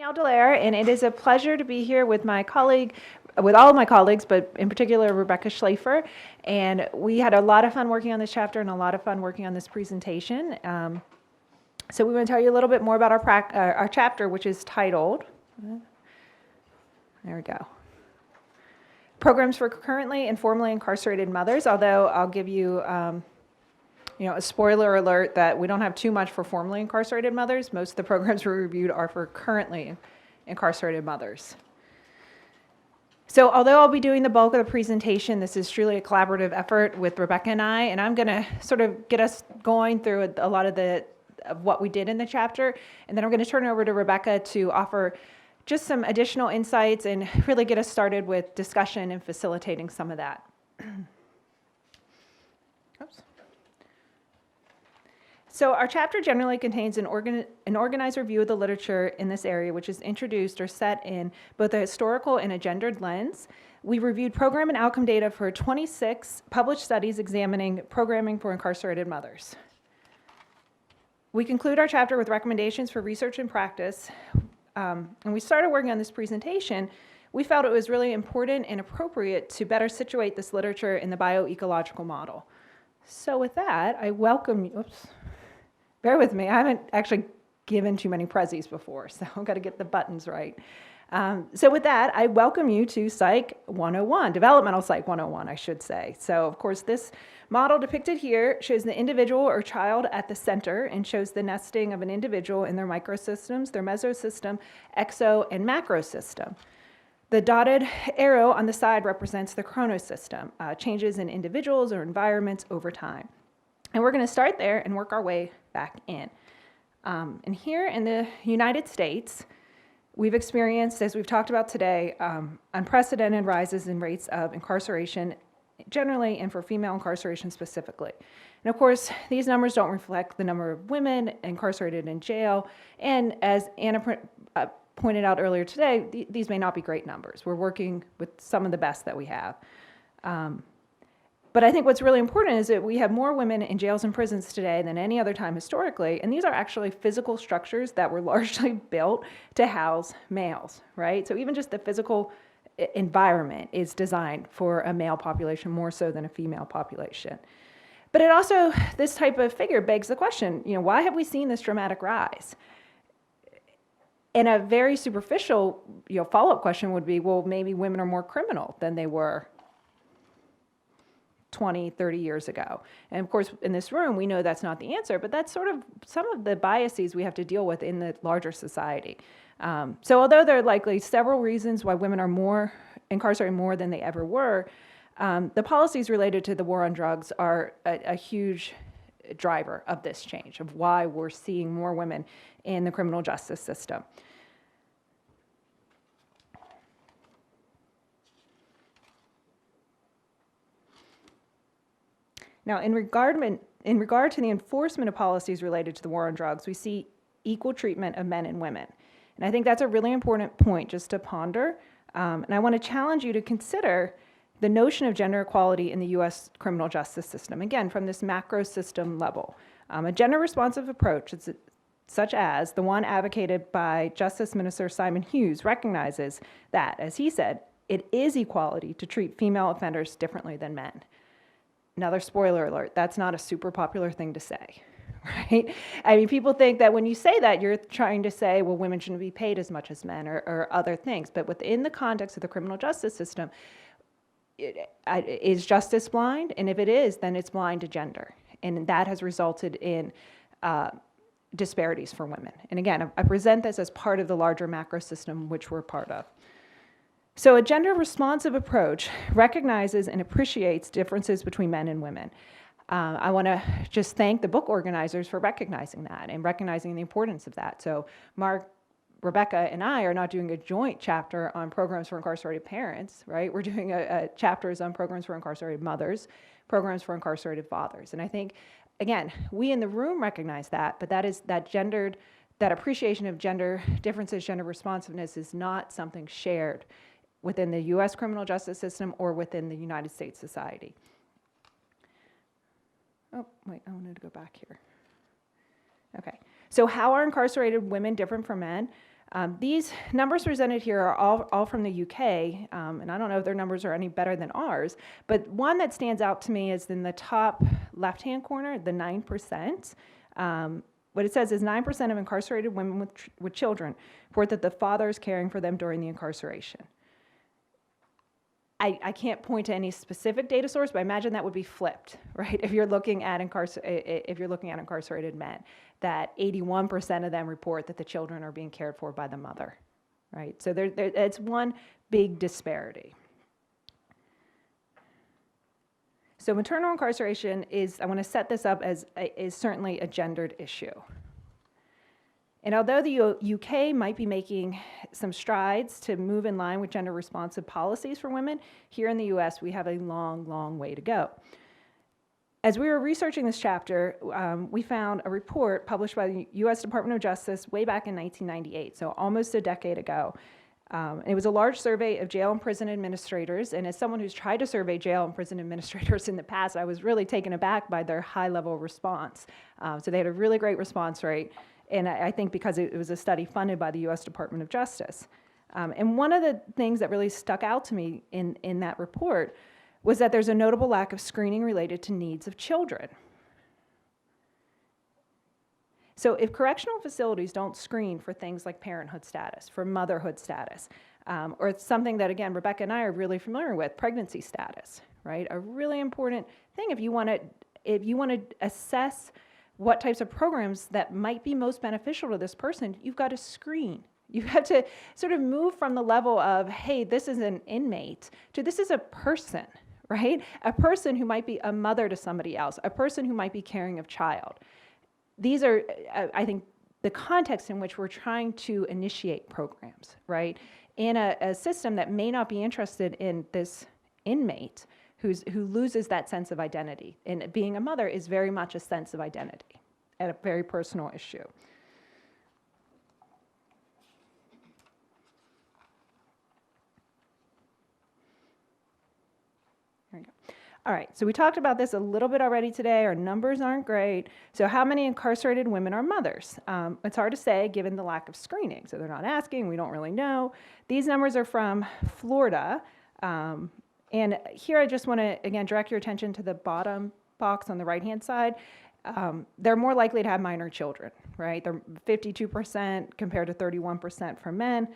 Danielle Dallaire, and it is a pleasure to be here with my colleague, with all of my colleagues, but in particular Rebecca Shlafer. And we had a lot of fun working on this chapter and a lot of fun working on this presentation. So we want to tell you a little bit more about our chapter, which is titled, there we go, Programs for Currently and Formerly Incarcerated Mothers, although I'll give you a spoiler alert that we don't have too much for formerly incarcerated mothers. Most of the programs we reviewed are for currently incarcerated mothers. So although I'll be doing the bulk of the presentation, this is truly a collaborative effort with Rebecca and I'm going to sort of get us going through a lot of what we did in the chapter, and then I'm going to turn it over to Rebecca to offer just some additional insights and really get us started with discussion and facilitating some of that. Oops. So our chapter generally contains an organized review of the literature in this area, which is introduced or set in both a historical and a gendered lens. We reviewed program and outcome data for 26 published studies examining programming for incarcerated mothers. We conclude our chapter with recommendations for research and practice. And we started working on this presentation. We felt it was really important and appropriate to better situate this literature in the bioecological model. So with that, I welcome you. Oops. Bear with me, I haven't actually given too many prezzies before, so I've got to get the buttons right. So with that, I welcome you to Psych 101, Developmental Psych 101, I should say. So of course, this model depicted here shows the individual or child at the center and shows the nesting of an individual in their microsystems, their mesosystem, exo, and macrosystem. The dotted arrow on the side represents the chronosystem, changes in individuals or environments over time. And we're going to start there and work our way back in. And here in the United States, we've experienced, as we've talked about today, unprecedented rises in rates of incarceration generally and for female incarceration specifically. And of course, these numbers don't reflect the number of women incarcerated in jail. And as Anna pointed out earlier today, these may not be great numbers. We're working with some of the best that we have. But I think what's really important is that we have more women in jails and prisons today than any other time historically, and these are actually physical structures that were largely built to house males, right? So even just the physical environment is designed for a male population more so than a female population. But it also, this type of figure begs the question, why have we seen this dramatic rise? And a very superficial, follow-up question would be, well, maybe women are more criminal than they were 20, 30 years ago. And of course, in this room, we know that's not the answer, but that's sort of some of the biases we have to deal with in the larger society. So although there are likely several reasons why women are incarcerated more than they ever were, the policies related to the war on drugs are a huge driver of this change, of why we're seeing more women in the criminal justice system. Now, in regard to the enforcement of policies related to the war on drugs, we see equal treatment of men and women. And I think that's a really important point just to ponder. And I want to challenge you to consider the notion of gender equality in the U.S. criminal justice system, again, from this macro system level. A gender-responsive approach, such as the one advocated by Justice Minister Simon Hughes, recognizes that, as he said, it is equality to treat female offenders differently than men. Another spoiler alert, that's not a super popular thing to say, right? I mean, people think that when you say that, you're trying to say, well, women shouldn't be paid as much as men or other things. But within the context of the criminal justice system, is justice blind? And if it is, then it's blind to gender. And that has resulted in disparities for women. And again, I present this as part of the larger macro system which we're part of. So a gender-responsive approach recognizes and appreciates differences between men and women. I want to just thank the book organizers for recognizing that and recognizing the importance of that. So Mark, Rebecca, and I are not doing a joint chapter on programs for incarcerated parents, right? We're doing chapters on programs for incarcerated mothers, programs for incarcerated fathers. And I think, again, we in the room recognize that, but that appreciation of gender differences, gender responsiveness is not something shared within the U.S. criminal justice system or within the United States society. Oh, wait, I wanted to go back here. Okay, so how are incarcerated women different from men? These numbers presented here are all from the UK, and I don't know if their numbers are any better than ours, but one that stands out to me is in the top left-hand corner, the 9%. What it says is 9% of incarcerated women with children report that the father is caring for them during the incarceration. I can't point to any specific data source, but I imagine that would be flipped, right? If you're looking at incarcerated men, that 81% of them report that the children are being cared for by the mother, right? So it's one big disparity. So maternal incarceration I want to set this up as is certainly a gendered issue. And although the UK might be making some strides to move in line with gender-responsive policies for women, here in the US, we have a long, long way to go. As we were researching this chapter, we found a report published by the US Department of Justice way back in 1998, so almost a decade ago. It was a large survey of jail and prison administrators, and as someone who's tried to survey jail and prison administrators in the past, I was really taken aback by their high-level response. So they had a really great response rate. And I think because it was a study funded by the US Department of Justice. And one of the things that really stuck out to me in that report was that there's a notable lack of screening related to needs of children. So if correctional facilities don't screen for things like parenthood status, for motherhood status, or it's something that, again, Rebecca and I are really familiar with, pregnancy status, right? A really important thing if you want to assess what types of programs that might be most beneficial to this person, you've got to screen. You have to sort of move from the level of, hey, this is an inmate, to this is a person, right? A person who might be a mother to somebody else, a person who might be caring of child. These are, I think, the context in which we're trying to initiate programs, right? In a system that may not be interested in this inmate who loses that sense of identity. And being a mother is very much a sense of identity and a very personal issue. There we go. All right, so we talked about this a little bit already today. Our numbers aren't great. So how many incarcerated women are mothers? It's hard to say given the lack of screening. So they're not asking, we don't really know. These numbers are from Florida. And here I just want to, again, direct your attention to the bottom box on the right-hand side. They're more likely to have minor children, right? They're 52% compared to 31% for men.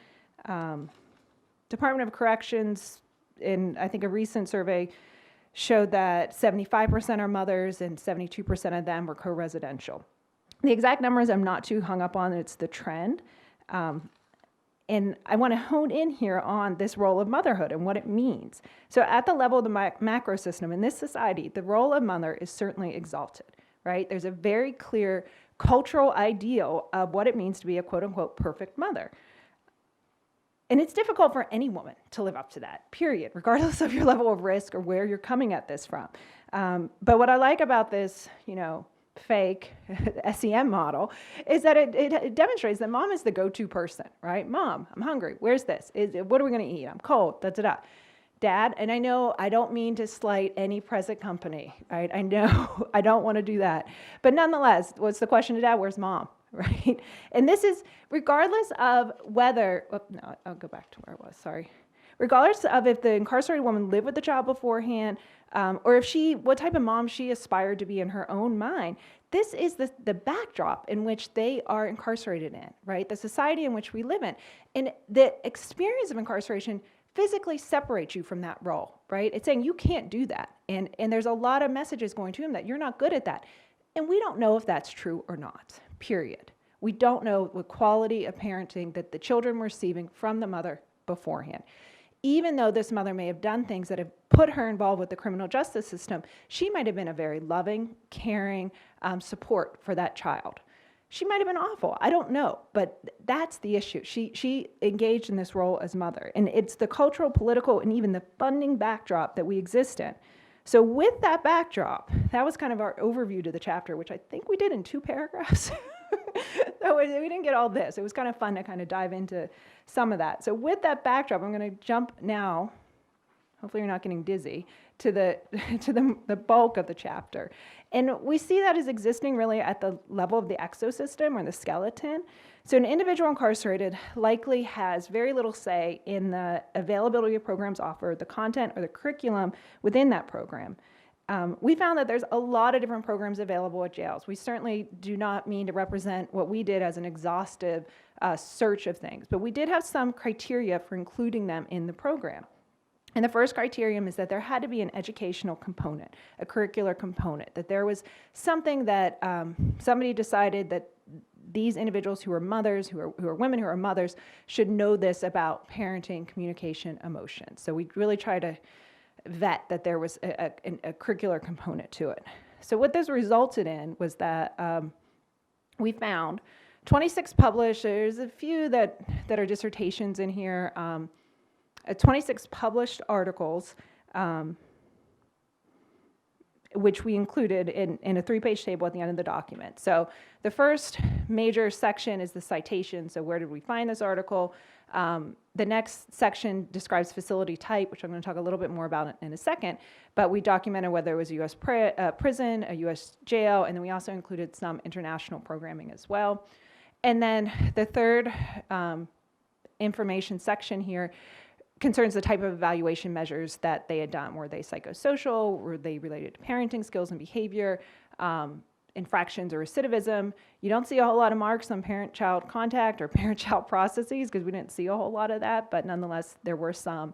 Department of Corrections, in I think a recent survey, showed that 75% are mothers and 72% of them were co-residential. The exact numbers I'm not too hung up on, it's the trend. And I want to hone in here on this role of motherhood and what it means. So at the level of the macro system in this society, the role of mother is certainly exalted, right? There's a very clear cultural ideal of what it means to be a quote-unquote perfect mother. And it's difficult for any woman to live up to that, period, regardless of your level of risk or where you're coming at this from. But what I like about this, fake SEM model is that it demonstrates that mom is the go-to person, right? Mom, I'm hungry. Where's this? What are we going to eat? I'm cold. Da-da-da. Dad, and I know I don't mean to slight any present company, right? I know I don't want to do that. But nonetheless, what's the question to Dad? Where's mom, right? And this is regardless of whether, no, I'll go back to where I was, sorry. Regardless of if the incarcerated woman lived with the child beforehand, or what type of mom she aspired to be in her own mind, this is the backdrop in which they are incarcerated in, right? The society in which we live in. And the experience of incarceration physically separates you from that role, right? It's saying you can't do that. And there's a lot of messages going to him that you're not good at that. And we don't know if that's true or not, period. We don't know the quality of parenting that the children were receiving from the mother beforehand. Even though this mother may have done things that have put her involved with the criminal justice system, she might have been a very loving, caring support for that child. She might have been awful. I don't know, but that's the issue. She engaged in this role as mother, and it's the cultural, political, and even the funding backdrop that we exist in. So with that backdrop, that was kind of our overview to the chapter, which I think we did in 2 paragraphs. So we didn't get all this. It was kind of fun to kind of dive into some of that. So with that backdrop, I'm going to jump now, hopefully you're not getting dizzy, to the the bulk of the chapter. And we see that as existing really at the level of the exosystem or the skeleton. So an individual incarcerated likely has very little say in the availability of programs offered, the content or the curriculum within that program. We found that there's a lot of different programs available at jails. We certainly do not mean to represent what we did as an exhaustive search of things, but we did have some criteria for including them in the program. And the first criterion is that there had to be an educational component, a curricular component, that there was something that somebody decided that these individuals who are mothers, who are women who are mothers, should know this about parenting, communication, emotion. So we really try to vet that there was a curricular component to it. So what this resulted in was that we found 26 published, there's a few that are dissertations in here, 26 published articles, which we included in a 3-page table at the end of the document. So the first major section is the citation. So where did we find this article? The next section describes facility type, which I'm going to talk a little bit more about in a second, but we documented whether it was a U.S. prison, a U.S. jail, and then we also included some international programming as well. And then the third information section here concerns the type of evaluation measures that they had done. Were they psychosocial? Were they related to parenting skills and behavior, infractions or recidivism? You don't see a whole lot of marks on parent-child contact or parent-child processes because we didn't see a whole lot of that, but nonetheless, there were some.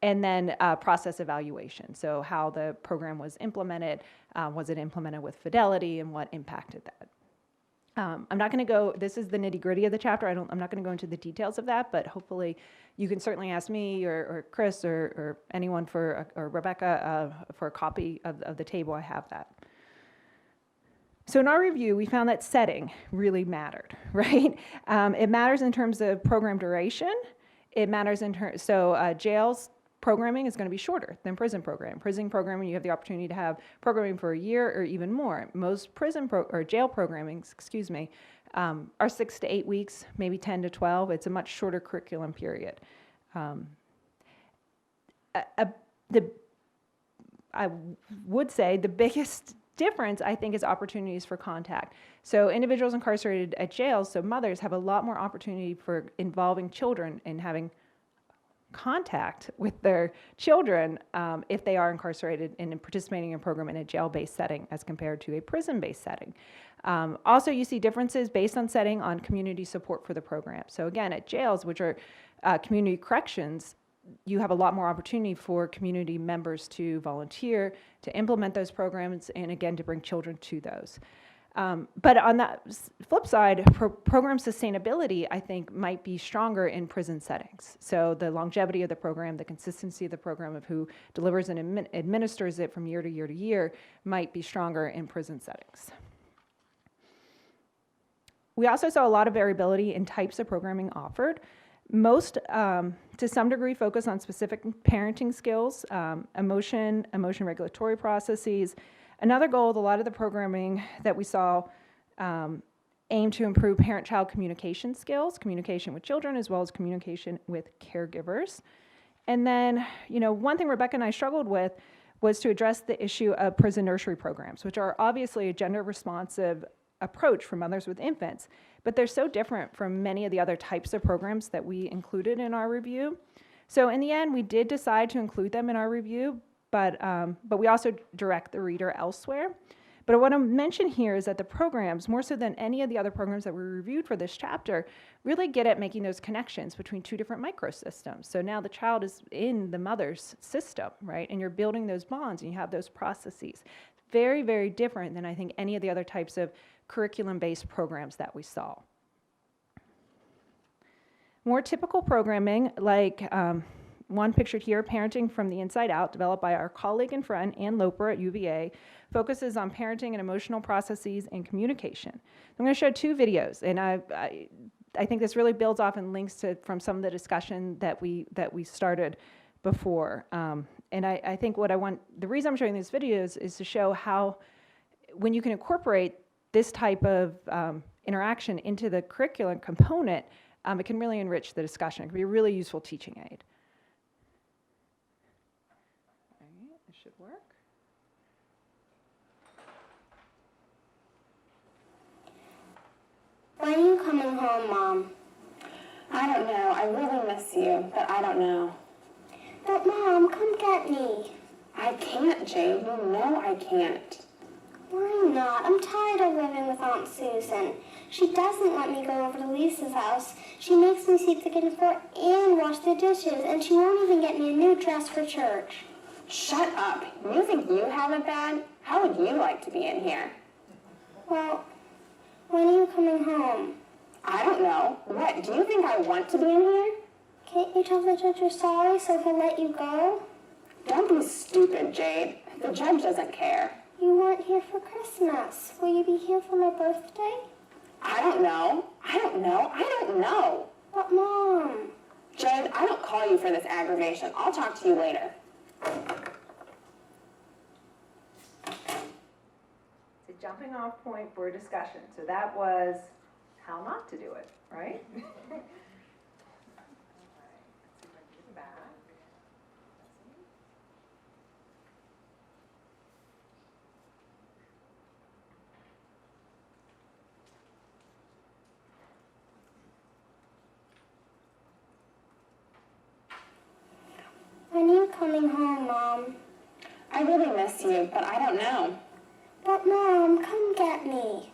And then process evaluation, so how the program was implemented, was it implemented with fidelity, and what impacted that. I'm not going to go, this is the nitty-gritty of the chapter. I'm not going to go into the details of that, but hopefully you can certainly ask me or Chris or anyone or Rebecca for a copy of the table. I have that. So in our review, we found that setting really mattered, right? It matters in terms of program duration. It matters in terms, so jails programming is going to be shorter than prison program. Prison programming, you have the opportunity to have programming for a year or even more. Most jail programmings, are 6 to 8 weeks, maybe 10 to 12. It's a much shorter curriculum period. I would say the biggest difference, I think, is opportunities for contact. So individuals incarcerated at jails, so mothers, have a lot more opportunity for involving children and having contact with their children if they are incarcerated and participating in a program in a jail-based setting as compared to a prison-based setting. Also, you see differences based on setting on community support for the program. So again, at jails, which are community corrections, you have a lot more opportunity for community members to volunteer, to implement those programs, and again, to bring children to those. But on that flip side, program sustainability, I think, might be stronger in prison settings. So the longevity of the program, the consistency of the program of who delivers and administers it from year to year to year might be stronger in prison settings. We also saw a lot of variability in types of programming offered. Most, to some degree, focus on specific parenting skills, emotion regulatory processes. Another goal of a lot of the programming that we saw aimed to improve parent-child communication skills, communication with children, as well as communication with caregivers. And then, one thing Rebecca and I struggled with was to address the issue of prison nursery programs, which are obviously a gender-responsive approach for mothers with infants, but they're so different from many of the other types of programs that we included in our review. So in the end, we did decide to include them in our review, but we also direct the reader elsewhere. But what I want to mention here is that the programs, more so than any of the other programs that we reviewed for this chapter, really get at making those connections between two different microsystems. So now the child is in the mother's system, right? And you're building those bonds and you have those processes. Very, very different than I think any of the other types of curriculum-based programs that we saw. More typical programming, like one pictured here, Parenting from the Inside Out, developed by our colleague and friend Ann Loper at UVA, focuses on parenting and emotional processes and communication. I'm going to show 2 videos, and I think this really builds off and links from some of the discussion that we started before. And I think the reason I'm showing these videos is to show how, when you can incorporate this type of interaction into the curriculum component, it can really enrich the discussion. It can be a really useful teaching aid. All right, this should work. home, Mom? I don't know. I really miss you, but I don't know. But, Mom, come get me. I can't, Jade. You know I can't. Why not? I'm tired of living with Aunt Susan. She doesn't let me go over to Lisa's house. She makes me sweep the kitchen floor and wash the dishes, and she won't even get me a new dress for church. Shut up. You think you have it bad? How would you like to be in here? Well, when are you coming home? I don't know. What, do you think I want to be in here? Can't you tell the judge you're sorry so he'll let you go? Don't be stupid, Jade. The judge doesn't care. You weren't here for Christmas. Will you be here for my birthday? I don't know. I don't know. I don't know. But, Mom. Jade, I don't call you for this aggravation. I'll talk to you later. It's a jumping off point for a discussion. So that was how not to do it, right? When are you coming home, Mom? I really miss you, but I don't know. But, Mom, come get me.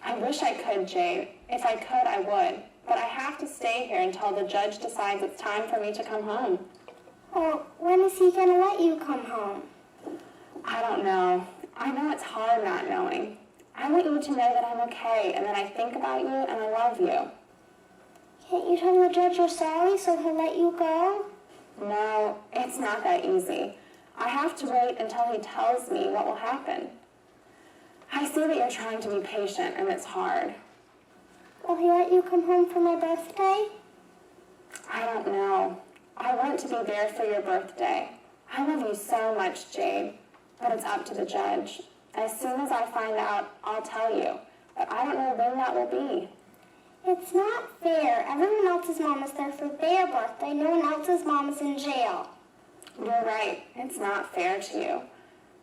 I wish I could, Jade. If I could, I would. But I have to stay here until the judge decides it's time for me to come home. Well, when is he going to let you come home? I don't know. I know it's hard not knowing. I want you to know that I'm okay and that I think about you and I love you. Can't you tell the judge you're sorry so he'll let you go? No, it's not that easy. I have to wait until he tells me what will happen. I see that you're trying to be patient and it's hard. Will he let you come home for my birthday? I don't know. I want to be there for your birthday. I love you so much, Jade, but it's up to the judge. As soon as I find out, I'll tell you, but I don't know when that will be. It's not fair. Everyone else's mom is there for their birthday. No one else's mom is in jail. You're right. It's not fair to you.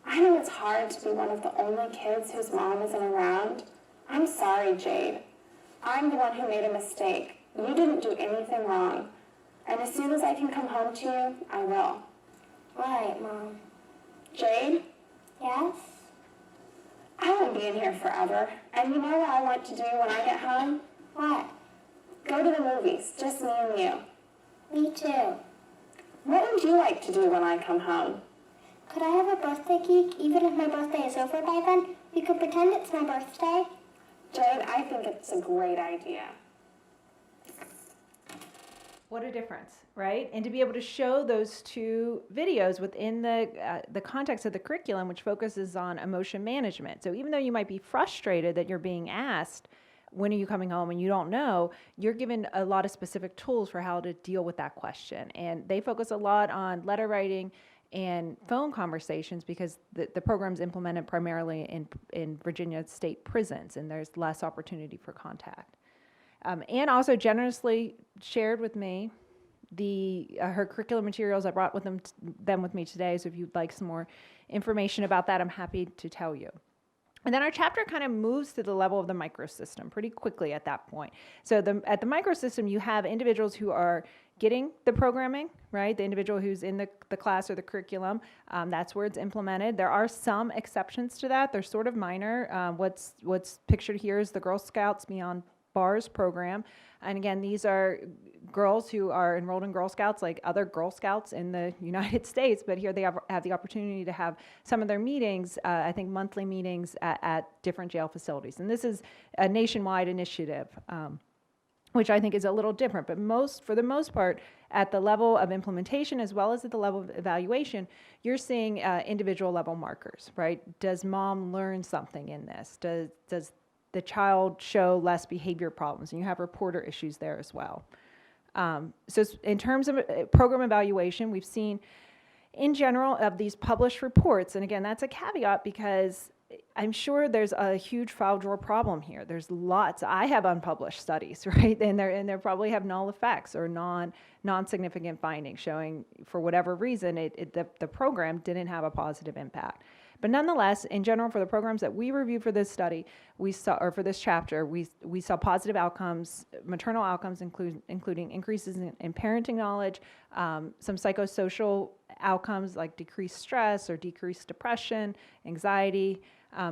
I know it's hard to be one of the only kids whose mom isn't around. I'm sorry, Jade. I'm the one who made a mistake. You didn't do anything wrong. And as soon as I can come home to you, I will. Right, Mom. Jade? Yes? I won't be in here forever. And you know what I want to do when I get home? What? Go to the movies, just me and you. Me too. What would you like to do when I come home? Could I have a birthday cake even if my birthday is over by then? We could pretend it's my birthday. Jade, I think it's a great idea. What a difference, right? And to be able to show those two videos within the context of the curriculum, which focuses on emotion management. So even though you might be frustrated that you're being asked, when are you coming home, and you don't know, you're given a lot of specific tools for how to deal with that question. And they focus a lot on letter writing and phone conversations because the program's implemented primarily in Virginia state prisons, and there's less opportunity for contact. And also generously shared with me her curriculum materials. I brought them with me today, so if you'd like some more information about that, I'm happy to tell you. And then our chapter kind of moves to the level of the microsystem pretty quickly at that point. So at the microsystem, you have individuals who are getting the programming, right? The individual who's in the class or the curriculum, that's where it's implemented. There are some exceptions to that. They're sort of minor. What's pictured here is the Girl Scouts Beyond Bars program. And again, these are girls who are enrolled in Girl Scouts like other Girl Scouts in the United States, but here they have the opportunity to have some of their meetings, I think monthly meetings at different jail facilities. And this is a nationwide initiative, which I think is a little different, but for the most part, at the level of implementation as well as at the level of evaluation, you're seeing individual level markers, right? Does mom learn something in this? Does the child show less behavior problems? And you have reporter issues there as well. So in terms of program evaluation, we've seen in general of these published reports, and again, that's a caveat because I'm sure there's a huge file drawer problem here. There's lots. I have unpublished studies, right? And they probably have null effects or non-significant findings showing for whatever reason the program didn't have a positive impact. But nonetheless, in general, for the programs that we reviewed for this study, we saw, or for this chapter, we saw positive outcomes, maternal outcomes, including increases in parenting knowledge, some psychosocial outcomes like decreased stress or decreased depression, anxiety,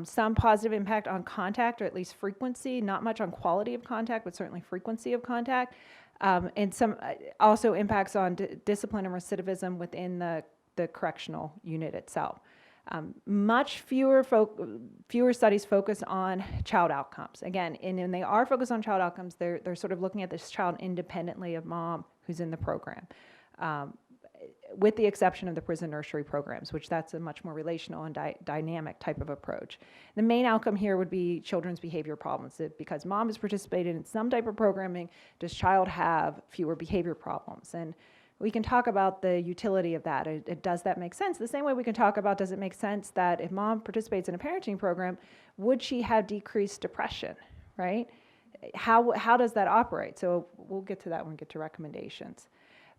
some positive impact on contact, or at least frequency, not much on quality of contact, but certainly frequency of contact, and some also impacts on discipline and recidivism within the correctional unit itself. Much fewer studies focus on child outcomes. Again, and when they are focused on child outcomes, they're sort of looking at this child independently of mom who's in the program, with the exception of the prison nursery programs, which that's a much more relational and dynamic type of approach. The main outcome here would be children's behavior problems. Because mom has participated in some type of programming, does child have fewer behavior problems? And we can talk about the utility of that. Does that make sense? The same way we can talk about, does it make sense that if mom participates in a parenting program, would she have decreased depression, right? How does that operate? So we'll get to that when we get to recommendations.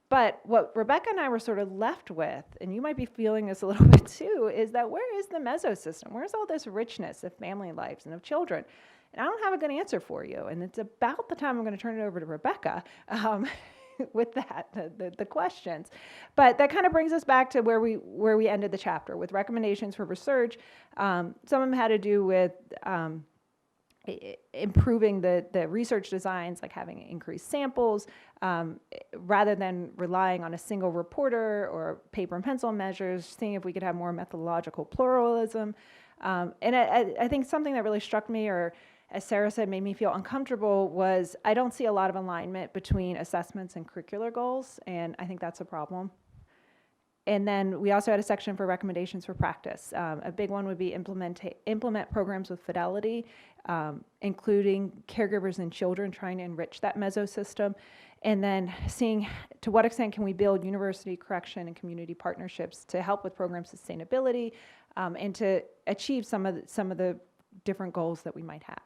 But what Rebecca and I were sort of left with, and you might be feeling this a little bit too, is that where is the mesosystem? Where's all this richness of family lives and of children? And I don't have a good answer for you. And it's about the time I'm going to turn it over to Rebecca with that, the questions. But that kind of brings us back to where we ended the chapter with recommendations for research. Some of them had to do with improving the research designs, like having increased samples, rather than relying on a single reporter or paper and pencil measures, seeing if we could have more methodological pluralism. And I think something that really struck me, or as Sarah said, made me feel uncomfortable, was I don't see a lot of alignment between assessments and curricular goals, and I think that's a problem. And then we also had a section for recommendations for practice. A big one would be implement programs with fidelity, including caregivers and children, trying to enrich that mesosystem, and then seeing to what extent can we build university, correction, and community partnerships to help with program sustainability, and to achieve some of the different goals that we might have.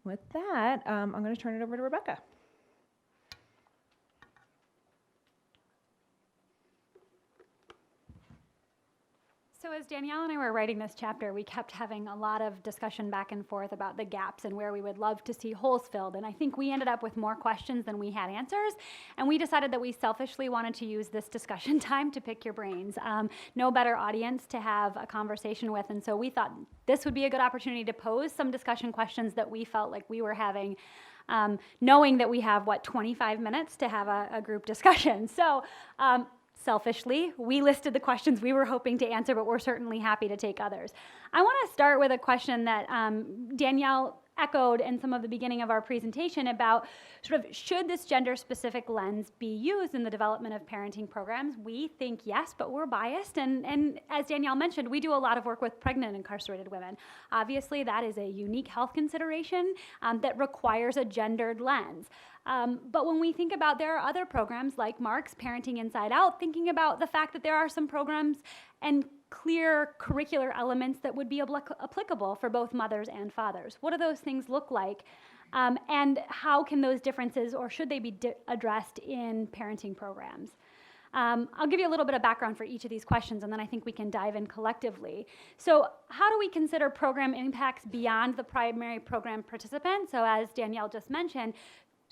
With that, I'm going to turn it over to Rebecca. So as Danielle and I were writing this chapter, we kept having a lot of discussion back and forth about the gaps and where we would love to see holes filled. And I think we ended up with more questions than we had answers. And we decided that we selfishly wanted to use this discussion time to pick your brains. No better audience to have a conversation with. And so we thought this would be a good opportunity to pose some discussion questions that we felt like we were having, knowing that we have, 25 minutes to have a group discussion. So selfishly, we listed the questions we were hoping to answer, but we're certainly happy to take others. I want to start with a question that Danielle echoed in some of the beginning of our presentation about sort of, should this gender-specific lens be used in the development of parenting programs? We think yes, but we're biased. And as Danielle mentioned, we do a lot of work with pregnant incarcerated women. Obviously, that is a unique health consideration that requires a gendered lens. But when we think about, there are other programs like Mark's Parenting Inside Out, thinking about the fact that there are some programs and clear curricular elements that would be applicable for both mothers and fathers. What do those things look like? And how can those differences, or should they be addressed in parenting programs? I'll give you a little bit of background for each of these questions, and then I think we can dive in collectively. So how do we consider program impacts beyond the primary program participant? So as Danielle just mentioned,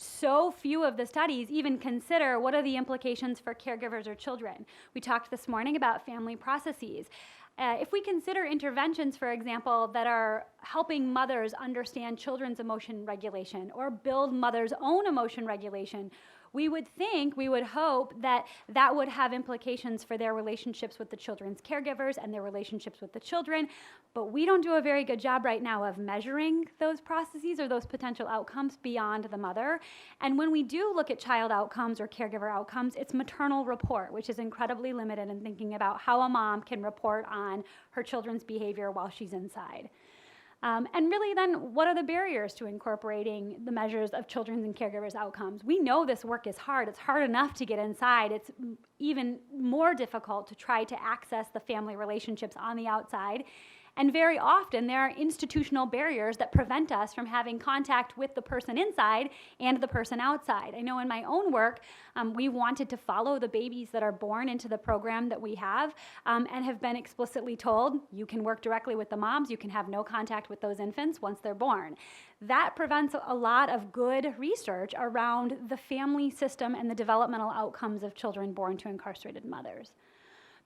so few of the studies even consider what are the implications for caregivers or children. We talked this morning about family processes. If we consider interventions, for example, that are helping mothers understand children's emotion regulation or build mothers' own emotion regulation, we would hope that that would have implications for their relationships with the children's caregivers and their relationships with the children. But we don't do a very good job right now of measuring those processes or those potential outcomes beyond the mother. And when we do look at child outcomes or caregiver outcomes, it's maternal report, which is incredibly limited in thinking about how a mom can report on her children's behavior while she's inside. And really then, what are the barriers to incorporating the measures of children's and caregivers' outcomes? We know this work is hard. It's hard enough to get inside. It's even more difficult to try to access the family relationships on the outside. And very often there are institutional barriers that prevent us from having contact with the person inside and the person outside. I know in my own work, we wanted to follow the babies that are born into the program that we have, and have been explicitly told, you can work directly with the moms, you can have no contact with those infants once they're born. That prevents a lot of good research around the family system and the developmental outcomes of children born to incarcerated mothers.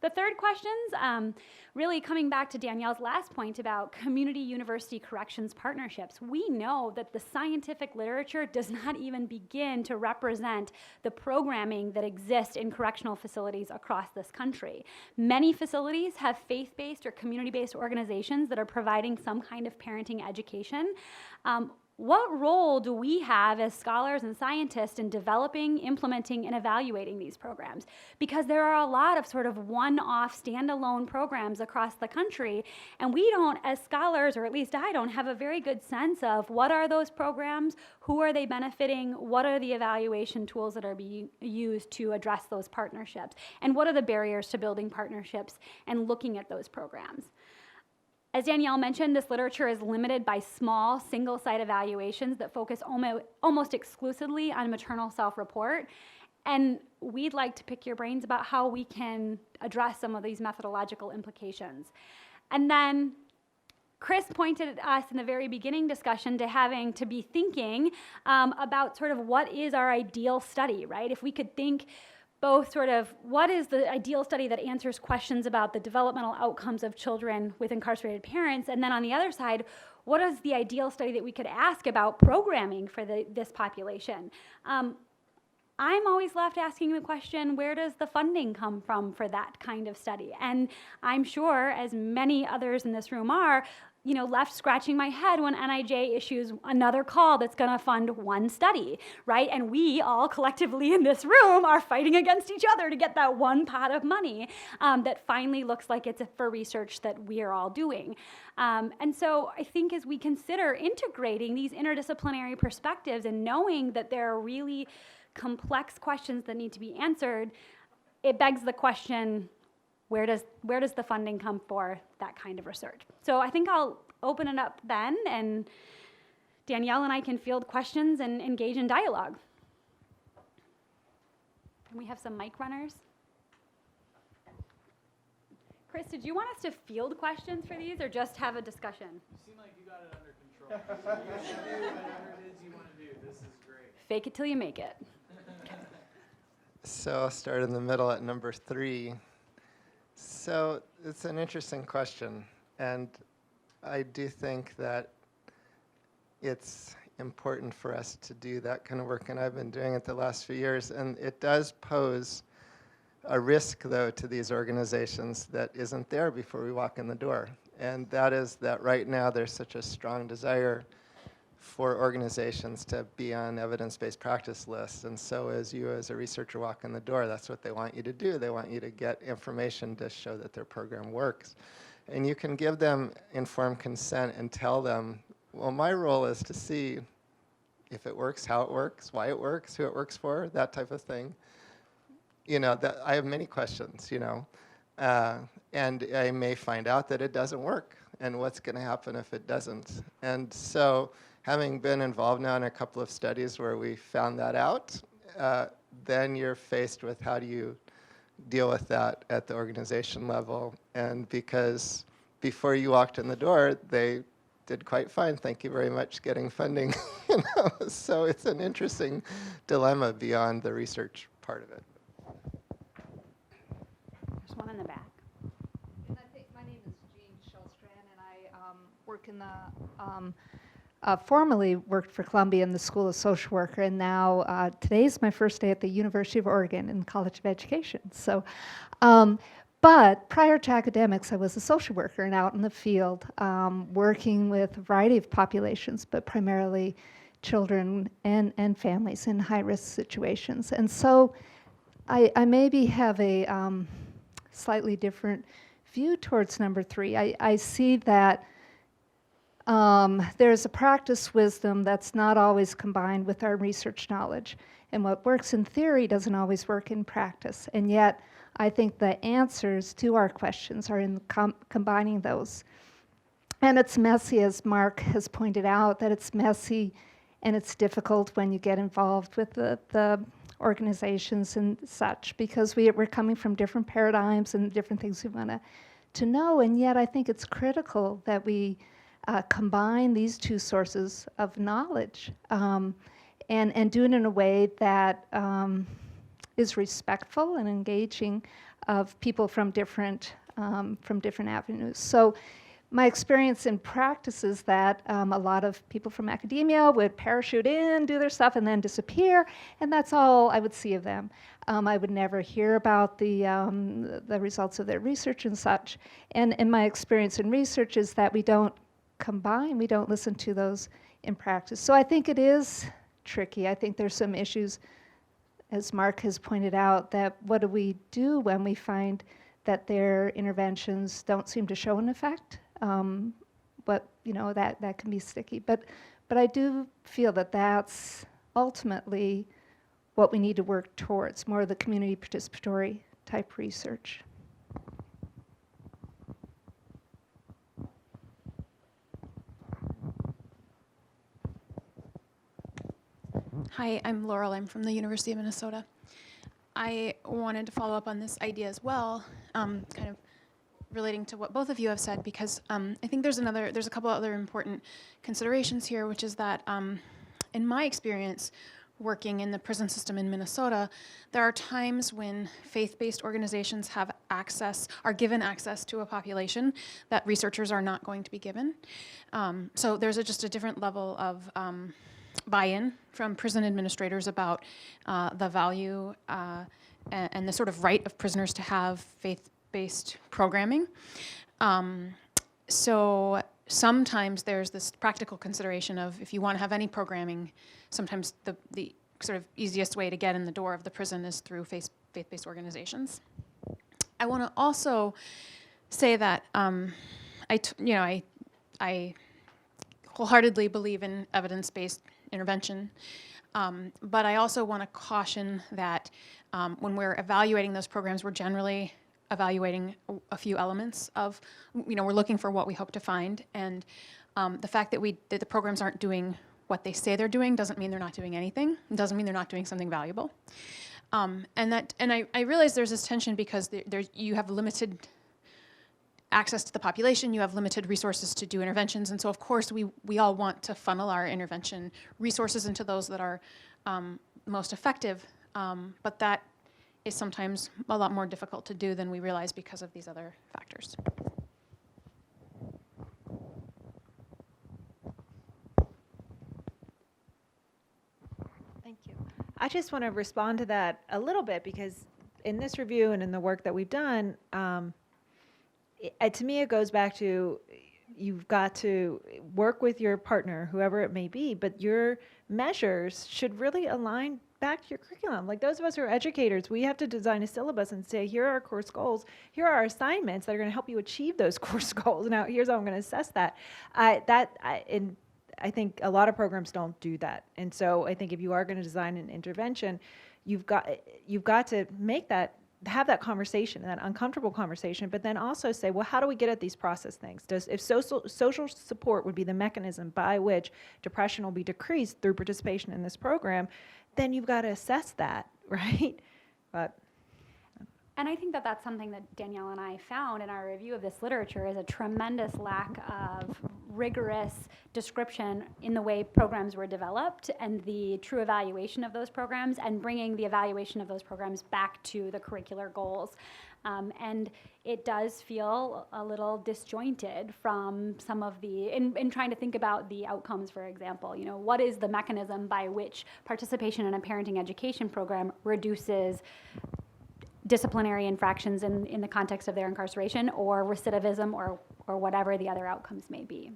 The third questions, really coming back to Danielle's last point about community-university corrections partnerships. We know that the scientific literature does not even begin to represent the programming that exists in correctional facilities across this country. Many facilities have faith-based or community-based organizations that are providing some kind of parenting education. What role do we have as scholars and scientists in developing, implementing, and evaluating these programs? Because there are a lot of sort of one-off, standalone programs across the country, and we don't, as scholars, or at least I don't, have a very good sense of what are those programs, who are they benefiting, what are the evaluation tools that are being used to address those partnerships, and what are the barriers to building partnerships and looking at those programs. As Danielle mentioned, this literature is limited by small, single-site evaluations that focus almost exclusively on maternal self-report. And we'd like to pick your brains about how we can address some of these methodological implications. And then Chris pointed us in the very beginning discussion to having to be thinking about sort of what is our ideal study, right? If we could think both sort of what is the ideal study that answers questions about the developmental outcomes of children with incarcerated parents, and then on the other side, what is the ideal study that we could ask about programming for this population? I'm always left asking the question, where does the funding come from for that kind of study? And I'm sure, as many others in this room are, left scratching my head when NIJ issues another call that's going to fund one study, right? And we all collectively in this room are fighting against each other to get that one pot of money that finally looks like it's for research that we are all doing. And so I think as we consider integrating these interdisciplinary perspectives and knowing that there are really complex questions that need to be answered, it begs the question, where does the funding come for that kind of research? So I think I'll open it up then, and Danielle and I can field questions and engage in dialogue. Can we have some mic runners? Chris, did you want us to field questions for these or just have a discussion? You seem like you got it under control. So you should do whatever it is you want to do. This is great. Fake it till you make it. So I'll start in the middle at number 3. So it's an interesting question, and I do think that it's important for us to do that kind of work, and I've been doing it the last few years, and it does pose a risk, though, to these organizations that isn't there before we walk in the door, and that is that right now there's such a strong desire for organizations to be on evidence-based practice lists. And so as you as a researcher walk in the door, that's what they want you to do. They want you to get information to show that their program works. And you can give them informed consent and tell them, well, my role is to see if it works, how it works, why it works, who it works for, that type of thing. That I have many questions, and I may find out that it doesn't work, and what's going to happen if it doesn't. And so having been involved now in a couple of studies where we found that out, then you're faced with how do you deal with that at the organization level. And because before you walked in the door, they did quite fine, thank you very much, getting funding. So it's an interesting dilemma beyond the research part of it. There's one in the back. And I think my name is Jean Shellstrand, and I work in the formerly worked for Columbia in the School of Social Work, and now today's my first day at the University of Oregon in College of Education. So, but prior to academics, I was a social worker and out in the field, working with a variety of populations, but primarily children and families in high-risk situations. And so I maybe have a slightly different view towards number 3. I see that there's a practice wisdom that's not always combined with our research knowledge. And what works in theory doesn't always work in practice. And yet, I think the answers to our questions are in combining those. And it's messy, as Mark has pointed out, that it's messy and it's difficult when you get involved with the organizations and such, because we're coming from different paradigms and different things we want to know. And yet I think it's critical that we combine these two sources of knowledge and do it in a way that is respectful and engaging of people from different avenues. So my experience in practice is that a lot of people from academia would parachute in, do their stuff, and then disappear, and that's all I would see of them. I would never hear about the results of their research and such. And my experience in research is that we don't combine, we don't listen to those in practice. So I think it is tricky. I think there's some issues, as Mark has pointed out, that what do we do when we find that their interventions don't seem to show an effect? But that can be sticky. But I do feel that that's ultimately what we need to work towards, more of the community participatory type research. Hi, I'm Laurel. I'm from the University of Minnesota. I wanted to follow up on this idea as well, kind of relating to what both of you have said, because I think there's a couple other important considerations here, which is that in my experience working in the prison system in Minnesota, there are times when faith-based organizations are given access to a population that researchers are not going to be given. So there's just a different level of buy-in from prison administrators about the value and the sort of right of prisoners to have faith-based programming. So sometimes there's this practical consideration of, if you want to have any programming, sometimes the sort of easiest way to get in the door of the prison is through faith-based organizations. I want to also say that I wholeheartedly believe in evidence-based intervention, but I also want to caution that when we're evaluating those programs, we're generally evaluating a few elements of, we're looking for what we hope to find, and the fact that the programs aren't doing what they say they're doing doesn't mean they're not doing anything. It doesn't mean they're not doing something valuable. And I realize there's this tension because you have limited access to the population, you have limited resources to do interventions, and so of course we all want to funnel our intervention resources into those that are most effective, but that is sometimes a lot more difficult to do than we realize because of these other factors. Thank you. I just want to respond to that a little bit, because in this review and in the work that we've done, to me it goes back to, you've got to work with your partner, whoever it may be, but your measures should really align back to your curriculum. Like, those of us who are educators, we have to design a syllabus and say, here are our course goals, here are our assignments that are going to help you achieve those course goals. Now, here's how I'm going to assess that. I think a lot of programs don't do that. And so I think if you are going to design an intervention, you've got to have that conversation, that uncomfortable conversation, but then also say, well, how do we get at these process things? If social support would be the mechanism by which depression will be decreased through participation in this program, then you've got to assess that, right? And I think that that's something that Danielle and I found in our review of this literature, is a tremendous lack of rigorous description in the way programs were developed and the true evaluation of those programs, and bringing the evaluation of those programs back to the curricular goals. And it does feel a little disjointed from some of in trying to think about the outcomes, for example. What is the mechanism by which participation in a parenting education program reduces disciplinary infractions in the context of their incarceration, or recidivism, or whatever the other outcomes may be.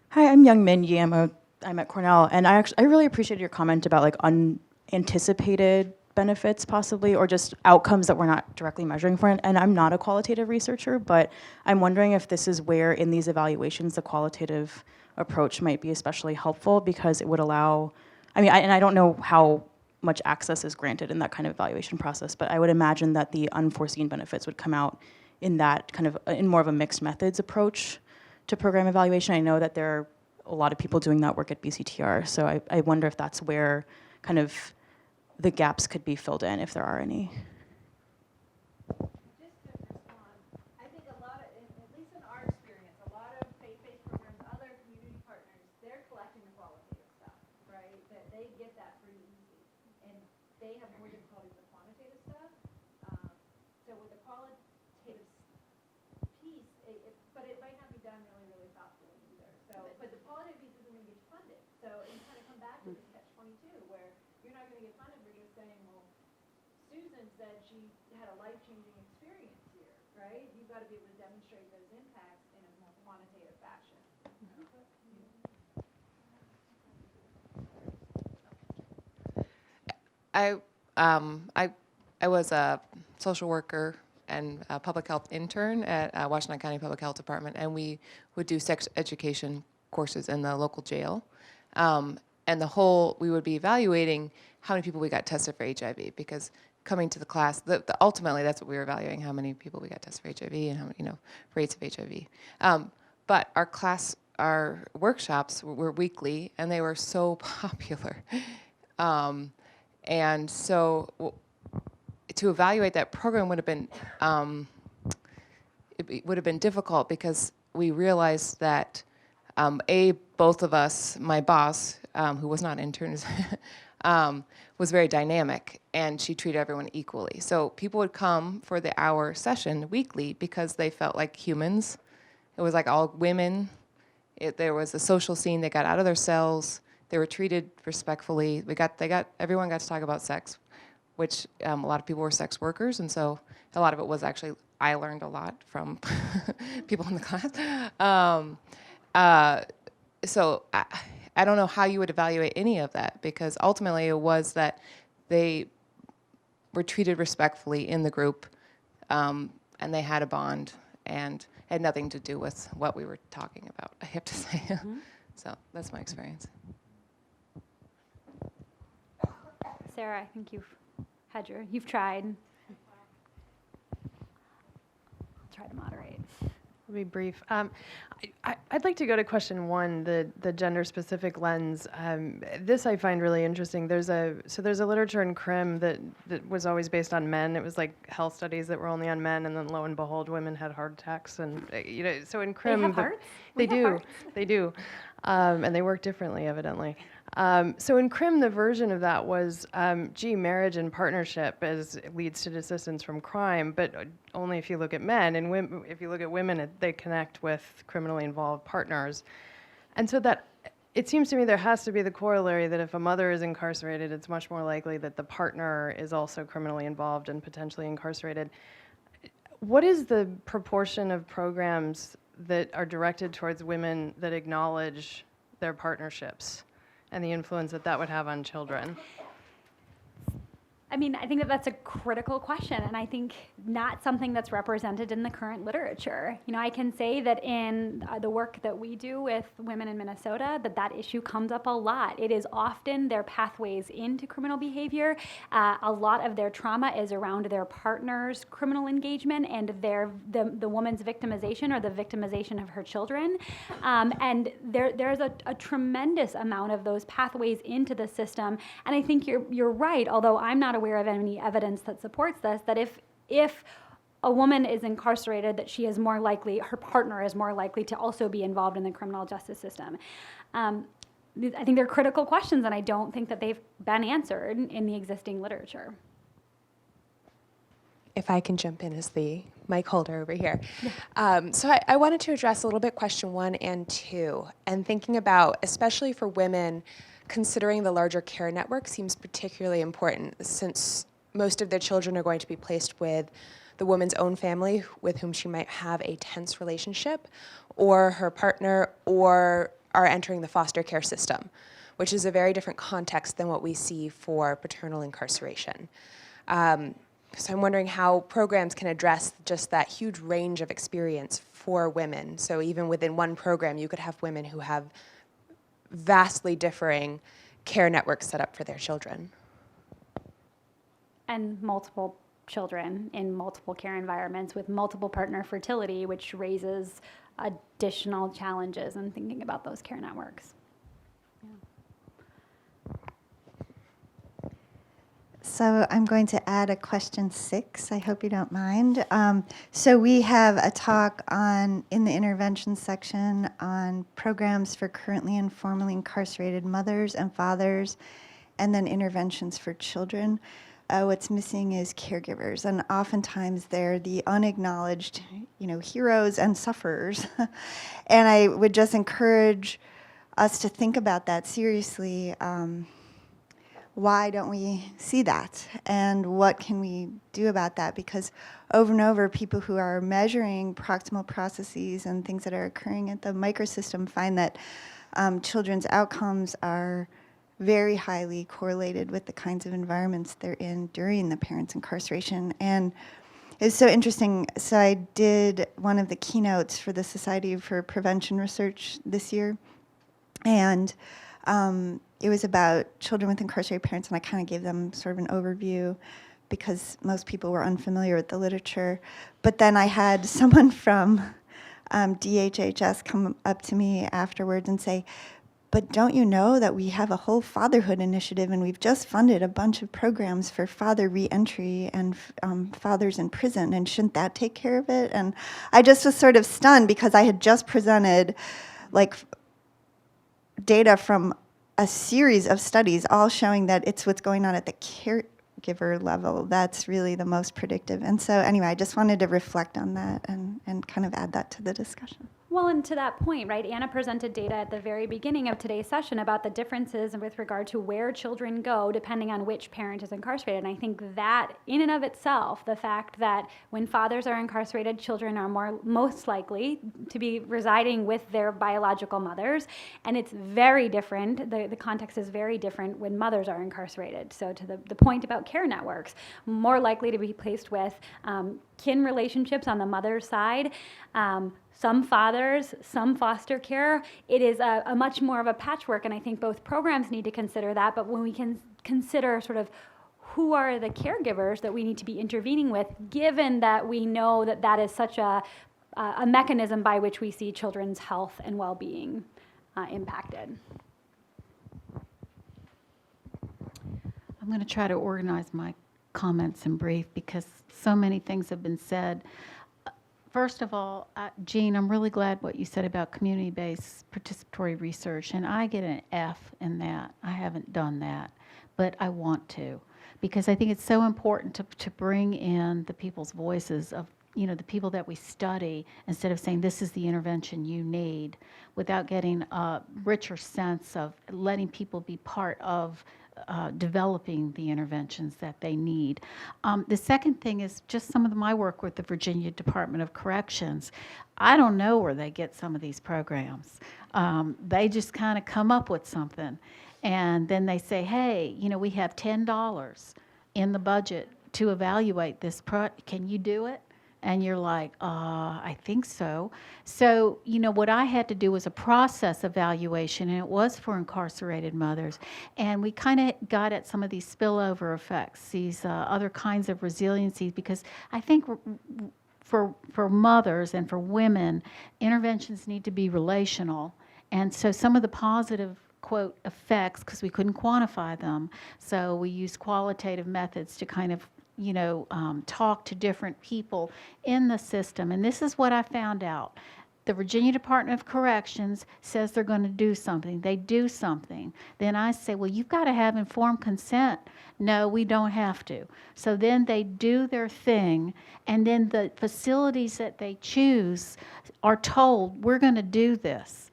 Hi, I'm Young Min Yi. I'm at Cornell, and I really appreciated your comment about unanticipated benefits possibly, or just outcomes that we're not directly measuring for. And I'm not a qualitative researcher, but I'm wondering if this is where in these evaluations the qualitative approach might be especially helpful, because it would allow, I don't know how much access is granted in that kind of evaluation process. But I would imagine that the unforeseen benefits would come out in that kind of, in more of a mixed methods approach to program evaluation. I know that there are a lot of people doing that work at BCTR, so I wonder if that's where kind of the gaps could be filled in, if there are any. Just to respond, I think a lot of, at least in our experience, a lot of faith-based programs, other community partners, they're collecting the qualitative stuff, right? That they get that pretty easy, and they have more difficulty with the quantitative stuff. So with the qualitative piece, but it might not be done really, really thoughtfully either. So, but the qualitative piece isn't going to get funded. So you kind of come back to this catch-22 where you're not going to get funded, but you're saying, well, Susan said she had a life-changing experience here, right? You've got to be able to demonstrate those impacts in a more quantitative fashion. I was a social worker and a public health intern at Washington County Public Health Department, and we would do sex education courses in the local jail. And we would be evaluating how many people we got tested for HIV, because coming to the class, ultimately that's what we were evaluating, how many people we got tested for HIV and how many, rates of HIV. But our workshops were weekly, and they were so popular. And so to evaluate that program would have been, it would have been difficult, because we realized that both of us, my boss, who was not interns, was very dynamic, and she treated everyone equally. So people would come for the hour session weekly because they felt like humans. It was like all women. There was a social scene. They got out of their cells. They were treated respectfully. Everyone got to talk about sex, which a lot of people were sex workers, and so a lot of it was actually, I learned a lot from people in the class. So I don't know how you would evaluate any of that, because ultimately it was that they were treated respectfully in the group, and they had a bond, and had nothing to do with what we were talking about, I have to say. Mm-hmm. So that's my experience. Sarah, I think you've tried. I'll try to moderate. I'll be brief. I'd like to go to question 1, the gender-specific lens. This I find really interesting. There's a literature in crim that was always based on men. It was like health studies that were only on men, and then lo and behold, women had heart attacks. And so in crim, they have hearts? They do, and they work differently, evidently. So in crim, the version of that was, marriage and partnership leads to desistance from crime, but only if you look at men. And if you look at women, they connect with criminally involved partners. And so that, it seems to me there has to be the corollary that if a mother is incarcerated, it's much more likely that the partner is also criminally involved and potentially incarcerated. What is the proportion of programs that are directed towards women that acknowledge their partnerships and the influence that would have on children? I mean, I think that's a critical question, and I think not something that's represented in the current literature. I can say that in the work that we do with women in Minnesota, that issue comes up a lot. It is often their pathways into criminal behavior. A lot of their trauma is around their partner's criminal engagement and the woman's victimization or the victimization of her children. And there's a tremendous amount of those pathways into the system. And I think you're right, although I'm not aware of any evidence that supports this, that if a woman is incarcerated, that her partner is more likely to also be involved in the criminal justice system. I think they're critical questions, and I don't think that they've been answered in the existing literature. If I can jump in as the mic holder over here. So I wanted to address a little bit question 1 and 2, and thinking about, especially for women, considering the larger care network seems particularly important, since most of their children are going to be placed with the woman's own family with whom she might have a tense relationship, or her partner, or are entering the foster care system, which is a very different context than what we see for paternal incarceration. So I'm wondering how programs can address just that huge range of experience for women. So even within one program, you could have women who have vastly differing care networks set up for their children. and multiple children in multiple care environments with multiple partner fertility, which raises additional challenges in thinking about those care networks. So I'm going to add a question 6. I hope you don't mind. So we have a talk in the intervention section on programs for currently and formerly incarcerated mothers and fathers, and then interventions for children. What's missing is caregivers, and oftentimes they're the unacknowledged, heroes and sufferers. And I would just encourage us to think about that seriously. Why don't we see that? And what can we do about that? Because over and over, people who are measuring proximal processes and things that are occurring at the microsystem find that children's outcomes are very highly correlated with the kinds of environments they're in during the parent's incarceration. And it's so interesting. So I did one of the keynotes for the Society for Prevention Research this year. And it was about children with incarcerated parents, and I kind of gave them sort of an overview because most people were unfamiliar with the literature. But then I had someone from DHHS come up to me afterwards and say, but don't you know that we have a whole fatherhood initiative, and we've just funded a bunch of programs for father reentry and fathers in prison, and shouldn't that take care of it? And I just was sort of stunned because I had just presented data from a series of studies all showing that it's what's going on at the caregiver level that's really the most predictive. And so anyway, I just wanted to reflect on that and kind of add that to the discussion. Well, and to that point, right, Anna presented data at the very beginning of today's session about the differences with regard to where children go depending on which parent is incarcerated. And I think that in and of itself, the fact that when fathers are incarcerated, children are most likely to be residing with their biological mothers. And it's very different, the context is very different when mothers are incarcerated. So to the point about care networks, more likely to be placed with kin relationships on the mother's side, some fathers, some foster care. It is a much more of a patchwork, and I think both programs need to consider that, but when we can consider sort of who are the caregivers that we need to be intervening with, given that we know that that is such a mechanism by which we see children's health and well-being impacted. I'm going to try to organize my comments in brief because so many things have been said. First of all, Jean, I'm really glad what you said about community-based participatory research, and I get an F in that. I haven't done that, but I want to, because I think it's so important to bring in the people's voices of, the people that we study, instead of saying this is the intervention you need, without getting a richer sense of letting people be part of developing the interventions that they need. The second thing is just some of my work with the Virginia Department of Corrections. I don't know where they get some of these programs. They just kind of come up with something, and then they say, hey, we have $10 in the budget to evaluate this. Can you do it? And you're like, I think so. So, what I had to do was a process evaluation, and it was for incarcerated mothers. And we kind of got at some of these spillover effects, these other kinds of resiliency, because I think for mothers and for women, interventions need to be relational. And so some of the positive quote effects, because we couldn't quantify them, so we used qualitative methods to kind of talk to different people in the system. And this is what I found out. The Virginia Department of Corrections says they're going to do something. They do something. Then I say, well, you've got to have informed consent. No, we don't have to. So then they do their thing, and then the facilities that they choose are told, we're going to do this.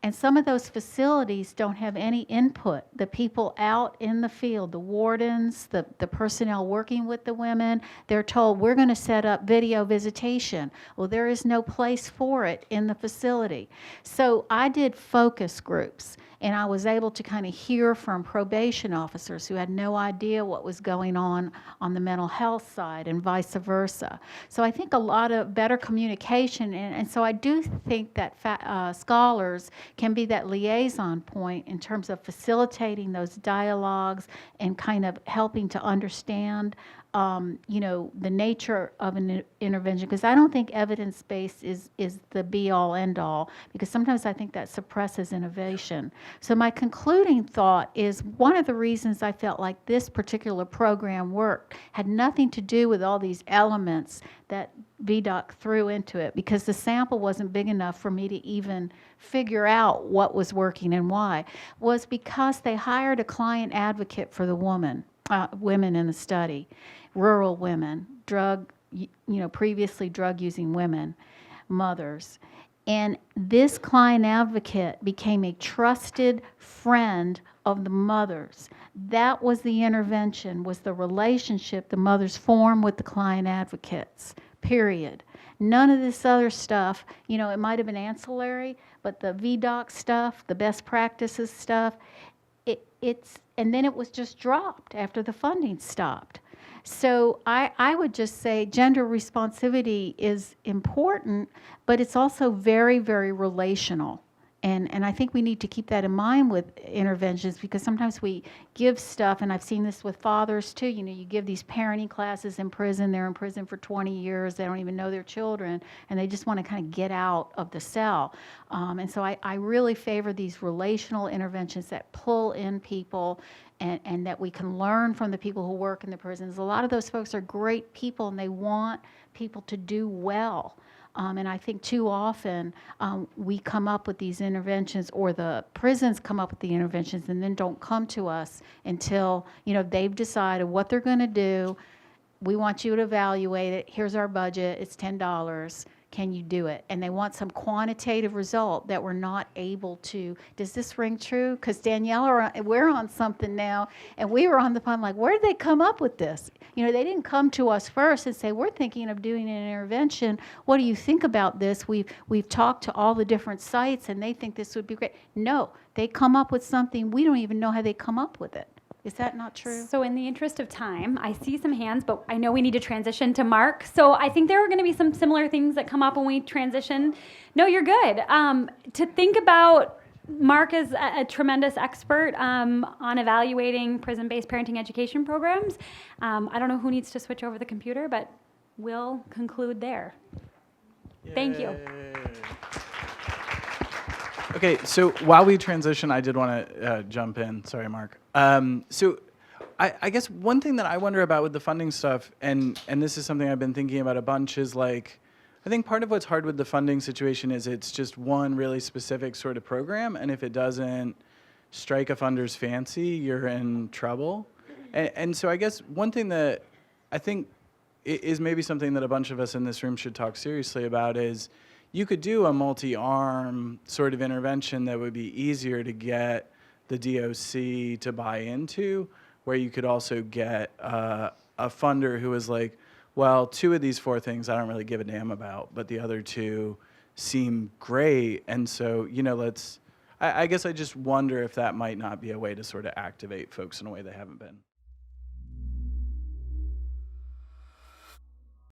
And some of those facilities don't have any input. The people out in the field, the wardens, the personnel working with the women, they're told, we're going to set up video visitation. Well, there is no place for it in the facility. So I did focus groups, and I was able to kind of hear from probation officers who had no idea what was going on the mental health side, and vice versa. So I think a lot of better communication, and so I do think that scholars can be that liaison point in terms of facilitating those dialogues and kind of helping to understand the nature of an intervention, because I don't think evidence-based is the be-all, end-all, because sometimes I think that suppresses innovation. So my concluding thought is one of the reasons I felt like this particular program worked had nothing to do with all these elements that VDOC threw into it, because the sample wasn't big enough for me to even figure out what was working and why, was because they hired a client advocate for the women in the study, rural women, previously drug-using women, mothers. And this client advocate became a trusted friend of the mothers. That was the intervention, was the relationship the mothers formed with the client advocates, period. None of this other stuff, it might have been ancillary, but the VDOC stuff, the best practices stuff, and then it was just dropped after the funding stopped. So I would just say gender responsivity is important, but it's also very, very relational. And I think we need to keep that in mind with interventions, because sometimes we give stuff, and I've seen this with fathers too, you give these parenting classes in prison, they're in prison for 20 years, they don't even know their children, and they just want to kind of get out of the cell. And so I really favor these relational interventions that pull in people, and that we can learn from the people who work in the prisons. A lot of those folks are great people, and they want people to do well. And I think too often we come up with these interventions, or the prisons come up with the interventions and then don't come to us until they've decided what they're going to do. We want you to evaluate it. Here's our budget. It's $10. Can you do it? And they want some quantitative result that we're not able to. Does this ring true? Because Danielle, we're on something now, and we were on the phone like, where did they come up with this? They didn't come to us first and say, we're thinking of doing an intervention. What do you think about this? We've talked to all the different sites, and they think this would be great. No, they come up with something. We don't even know how they come up with it. Is that not true? So in the interest of time, I see some hands, but I know we need to transition to Mark. So I think there are going to be some similar things that come up when we transition. No, you're good. To think about Mark as a tremendous expert on evaluating prison-based parenting education programs. I don't know who needs to switch over the computer, but we'll conclude there. Yay. Thank you. Okay, so while we transition, I did want to jump in. Sorry, Mark. So I guess one thing that I wonder about with the funding stuff, and this is something I've been thinking about a bunch, is like, I think part of what's hard with the funding situation is it's just one really specific sort of program, and if it doesn't strike a funder's fancy, you're in trouble. And so I guess one thing that I think is maybe something that a bunch of us in this room should talk seriously about is you could do a multi-arm sort of intervention that would be easier to get the DOC to buy into, where you could also get a funder who is like, well, 2 of these 4 things I don't really give a damn about, but the other 2 seem great, and so, I guess I just wonder if that might not be a way to sort of activate folks in a way they haven't been.